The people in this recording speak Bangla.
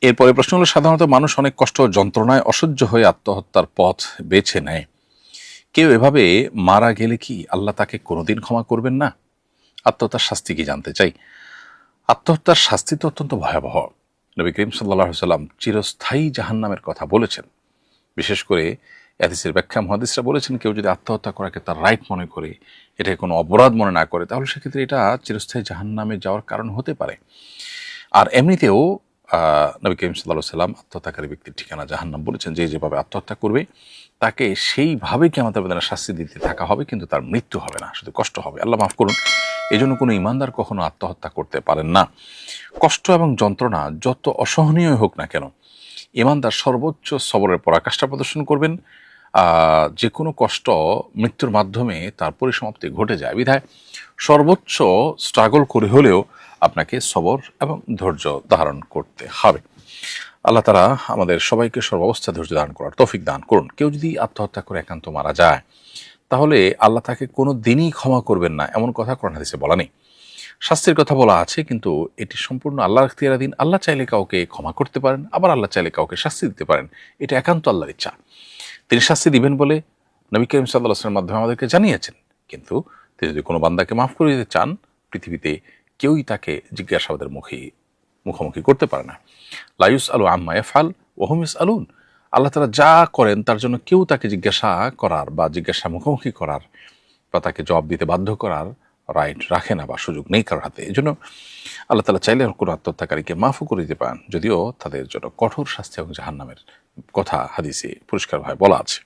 এরপরে প্রশ্ন হলো, সাধারণত মানুষ অনেক কষ্ট ও যন্ত্রণায় অসহ্য হয়ে আত্মহত্যার পথ বেছে নেয়। কেউ এভাবে মারা গেলে কি আল্লাহ তাকে কোনোদিন ক্ষমা করবেন না? আত্মহত্যার শাস্তি কি জানতে চাই। আত্মহত্যার শাস্তি তো অত্যন্ত ভয়াবহ। নবী করিম সাল্লাল্লাহু আলাইহি ওয়াসাল্লাম চিরস্থায়ী জাহান্নামের কথা বলেছেন। বিশেষ করে হাদিসের ব্যাখ্যা মুহাদ্দিসরা বলেছেন, কেউ যদি আত্মহত্যা করাকে তার রাইট মনে করে, এটাকে কোনো অপরাধ মনে না করে, তাহলে সেক্ষেত্রে এটা চিরস্থায়ী জাহান্নামে যাওয়ার কারণ হতে পারে। আর এমনিতেও নবী করিম সাল্লাল্লাহু আলাইহি ওয়াসাল্লাম আত্মহত্যাকারী ব্যক্তির ঠিকানা জাহান্নাম বলেছেন। যে যেভাবে আত্মহত্যা করবে তাকে সেইভাবে কিয়ামতের ময়দানে শাস্তি দিতে থাকা হবে, কিন্তু তার মৃত্যু হবে না, শুধু কষ্ট হবে। আল্লাহ মাফ করুন। এই জন্য কোনো ইমানদার কখনো আত্মহত্যা করতে পারেন না। কষ্ট এবং যন্ত্রণা যত অসহনীয় হোক না কেন, ইমানদার সর্বোচ্চ সবরের পরাকাষ্ঠা প্রদর্শন করবেন। যে কোনো কষ্ট মৃত্যুর মাধ্যমে তার পরিসমাপ্তি ঘটে যায়, বিধায় সর্বোচ্চ স্ট্রাগল করে হলেও আপনাকে সবর এবং ধৈর্য ধারণ করতে হবে। আল্লাহ তাআলা আমাদের সবাইকে সর্বাবস্থা ধৈর্য ধারণ করার তৌফিক দান করুন। কেউ যদি আত্মহত্যা করে একান্ত মারা যায়, তাহলে আল্লাহ তাকে কোনো দিনই ক্ষমা করবেন না, এমন কথা কোরআন হাদিসে বলা নেই। শাস্তির কথা বলা আছে, কিন্তু এটি সম্পূর্ণ আল্লাহর ইখতিয়ারাধীন। আল্লাহ চাইলে কাউকে ক্ষমা করতে পারেন, আবার আল্লাহ চাইলে কাউকে শাস্তি দিতে পারেন। এটা একান্ত আল্লাহর ইচ্ছা। তিনি শাস্তি দিবেন বলে নবী করিম সাল্লাল্লাহু আলাইহি ওয়াসাল্লামের মাধ্যমে আমাদেরকে জানিয়েছেন। কিন্তু তিনি যদি কোনো বান্দাকে মাফ করে দিতে চান, পৃথিবীতে কেউই তাকে জিজ্ঞাসাবাদের মুখোমুখি করতে পারে না। লা ইউসআলু আম্মা ইয়াফআল ওয়া হুম ইউসআলুন। আল্লাহ তাআলা যা করেন তার জন্য কেউ তাকে জিজ্ঞাসা করার বা জিজ্ঞাসা মুখোমুখি করার বা তাকে জবাব দিতে বাধ্য করার রাইট রাখে না বা সুযোগ নেই কারোর হাতে। এই জন্য আল্লাহ তাআলা চাইলে কোনো আত্মহত্যাকারীকে মাফও করে দিতে পারেন, যদিও তাদের জন্য কঠোর শাস্তি এবং জাহান্নামের কথা হাদিসে পরিষ্কারভাবে বলা আছে।